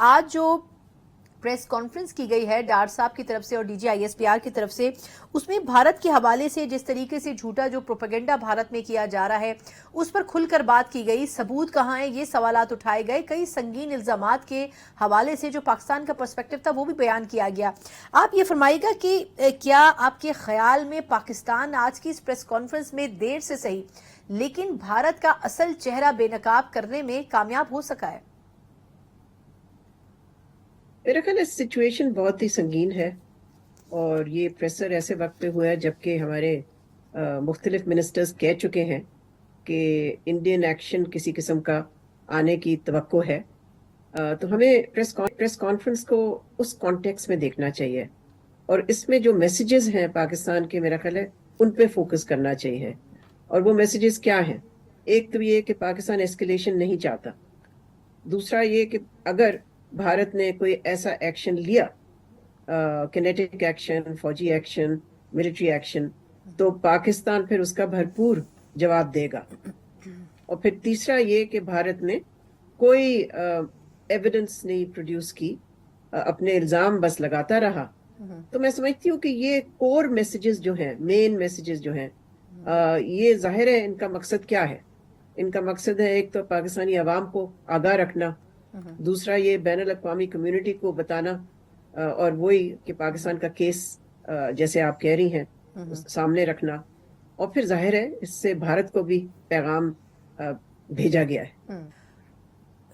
آج جو press conference کی گئی ہے ڈار صاحب کی طرف سے اور D G I S P R کی طرف سے، اس میں بھارت کے حوالے سے جس طریقے سے جھوٹا جو پروپیگنڈا بھارت میں کیا جا رہا ہے اس پر کھل کر بات کی گئی، ثبوت کہاں ہیں یہ سوالات اٹھائے گئے، کئی سنگین الزامات کے حوالے سے جو پاکستان کا پرسپیکٹو تھا وہ بھی بیان کیا گیا۔ آپ یہ فرمائیے گا کہ کیا آپ کے خیال میں پاکستان آج کی اس پریس کانفرنس میں دیر سے صحیح لیکن بھارت کا اصل چہرہ بے نقاب کرنے میں کامیاب ہو سکا ہے؟ میرا خیال ہے سچویشن بہت ہی سنگین ہے، اور یہ پریسر ایسے وقت پہ ہوا ہے جبکہ ہمارے مختلف منسٹرز کہہ چکے ہیں کہ انڈین ایکشن کسی قسم کا آنے کی توقع ہے۔ تو ہمیں پریس کانفرنس کو اس کانٹیکس میں دیکھنا چاہیے، اور اس میں جو میسیجز ہیں پاکستان کے، میرا خیال ہے ان پہ فوکس کرنا چاہیے۔ اور وہ میسیجز کیا ہیں؟ ایک تو یہ کہ پاکستان ایسکیلیشن نہیں چاہتا، دوسرا یہ کہ اگر بھارت نے کوئی ایسا ایکشن لیا، کینیٹک ایکشن، فوجی ایکشن، ملٹری ایکشن، تو پاکستان پھر اس کا بھرپور جواب دے گا۔ اور پھر تیسرا یہ کہ بھارت نے کوئی ایویڈنس نہیں پروڈیوس کی، اپنے الزام بس لگاتا رہا۔ تو میں سمجھتی ہوں کہ یہ کور میسیجز جو ہیں، مین میسیجز جو ہیں، یہ ظاہر ہے ان کا مقصد کیا ہے۔ ان کا مقصد ہے ایک تو پاکستانی عوام کو آگاہ رکھنا، دوسرا یہ بین الاقوامی کمیونٹی کو بتانا، اور وہی کہ پاکستان کا کیس جیسے آپ کہہ رہی ہیں سامنے رکھنا، اور پھر ظاہر ہے اس سے بھارت کو بھی پیغام بھیجا گیا ہے۔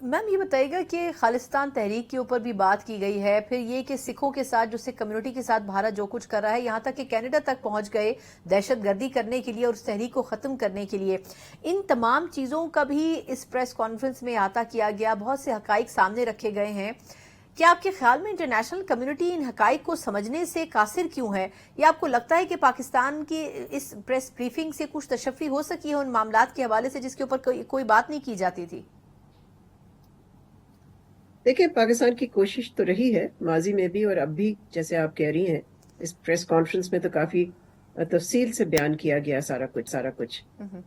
میم یہ بتائیے گا کہ خالصتان تحریک کے اوپر بھی بات کی گئی ہے، پھر یہ کہ سکھوں کے ساتھ جو سکھ کمیونٹی کے ساتھ بھارت جو کچھ کر رہا ہے، یہاں تک کہ کینیڈا تک پہنچ گئے دہشت گردی کرنے کے لیے اور اس تحریک کو ختم کرنے کے لیے، ان تمام چیزوں کا بھی اس پریس کانفرنس میں احاطہ کیا گیا، بہت سے حقائق سامنے رکھے گئے ہیں۔ کیا آپ کے خیال میں انٹرنیشنل کمیونٹی ان حقائق کو سمجھنے سے قاصر کیوں ہے، یا آپ کو لگتا ہے کہ پاکستان کی اس پریس بریفنگ سے کچھ تشفی ہو سکی ہے ان معاملات کے حوالے سے جس کے اوپر کوئی بات نہیں کی جاتی تھی؟ دیکھیں، پاکستان کی کوشش تو رہی ہے ماضی میں بھی اور اب بھی، جیسے آپ کہہ رہی ہیں اس پریس کانفرنس میں تو کافی تفصیل سے بیان کیا گیا سارا کچھ۔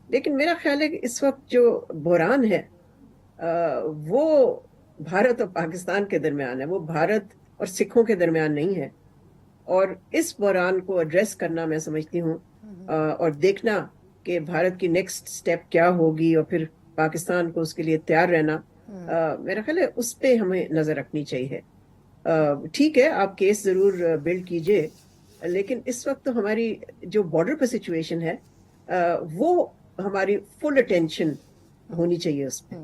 لیکن میرا خیال ہے کہ اس وقت جو بحران ہے وہ بھارت اور پاکستان کے درمیان ہے، وہ بھارت اور سکھوں کے درمیان نہیں ہے۔ اور اس بحران کو ایڈریس کرنا میں سمجھتی ہوں، اور دیکھنا کہ بھارت کی نیکسٹ سٹیپ کیا ہوگی، اور پھر پاکستان کو اس کے لیے تیار رہنا، میرا خیال ہے اس پہ ہمیں نظر رکھنی چاہیے۔ ٹھیک ہے، آپ کیس ضرور بلڈ کیجئے، لیکن اس وقت تو ہماری جو بارڈر پہ سچویشن ہے وہ ہماری فل اٹینشن ہونی چاہیے اس پہ۔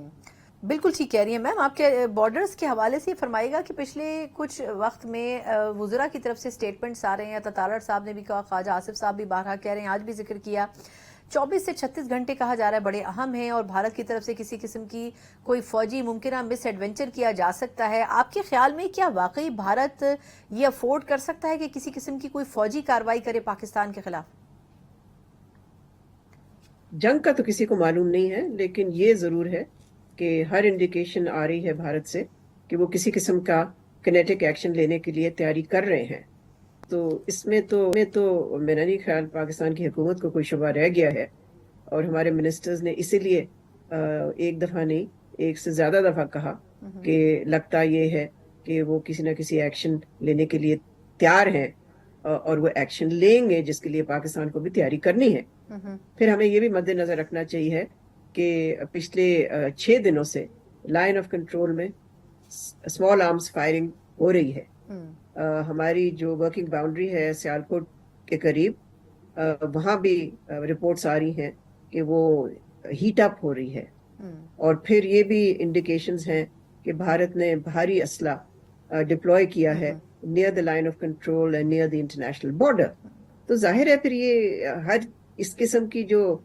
بالکل ٹھیک کہہ رہی ہیں میم۔ آپ کے بارڈرز کے حوالے سے فرمائے گا کہ پچھلے کچھ وقت میں وزراء کی طرف سے سٹیٹمنٹس آ رہے ہیں، تطالر صاحب نے بھی کہا، خواجہ آصف صاحب بھی بارہا کہہ رہے ہیں، آج بھی ذکر کیا 24 سے 36 گھنٹے کہا جا رہا ہے بڑے اہم ہیں، اور بھارت کی طرف سے کسی قسم کی کوئی فوجی ممکنہ مس ایڈونچر کیا جا سکتا ہے۔ آپ کے خیال میں کیا واقعی بھارت یہ افورڈ کر سکتا ہے کہ کسی قسم کی کوئی فوجی کارروائی کرے پاکستان کے خلاف؟ جنگ کا تو کسی کو معلوم نہیں ہے، لیکن یہ ضرور ہے کہ ہر انڈیکیشن آ رہی ہے بھارت سے کہ وہ کسی قسم کا کینیٹک ایکشن لینے کے لیے تیاری کر رہے ہیں۔ تو اس میں تو میرا نہیں خیال پاکستان کی حکومت کو کوئی شبہ رہ گیا ہے، اور ہمارے منسٹرز نے اسی لیے ایک دفعہ نہیں، ایک سے زیادہ دفعہ کہا کہ لگتا یہ ہے کہ وہ کسی نہ کسی ایکشن لینے کے لیے تیار ہیں، اور وہ ایکشن لیں گے جس کے لیے پاکستان کو بھی تیاری کرنی ہے۔ پھر ہمیں یہ بھی مد نظر رکھنا چاہیے کہ پچھلے 6 دنوں سے لائن آف کنٹرول میں اسمال آرمز فائرنگ ہو رہی ہے۔ ہماری جو ورکنگ باؤنڈری ہے سیالکوٹ کے قریب، وہاں بھی رپورٹس آ رہی ہیں کہ وہ ہیٹ اپ ہو رہی ہے، اور پھر یہ بھی انڈیکیشنز ہیں کہ بھارت نے بھاری اسلحہ ڈپلوائے کیا ہے near the line of control and near the international border. تو ظاہر ہے پھر یہ ہر اس قسم کی جو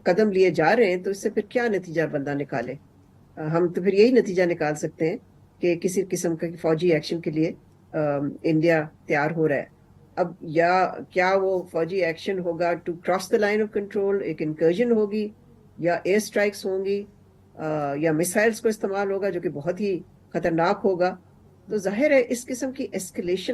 قدم لیے جا رہے ہیں، تو اس سے پھر کیا نتیجہ بندہ نکالے؟ ہم تو پھر یہی نتیجہ نکال سکتے ہیں کہ کسی قسم کا فوجی ایکشن کے لیے انڈیا تیار ہو رہا ہے۔ اب یا کیا وہ فوجی ایکشن ہوگا to cross the line of control, ایک انکرجن ہوگی، یا ایئر سٹرائکس ہوں گی، یا میسائلز کو استعمال ہوگا جو کہ بہت ہی خطرناک ہوگا۔ تو ظاہر ہے اس قسم کی ایسکیلیشن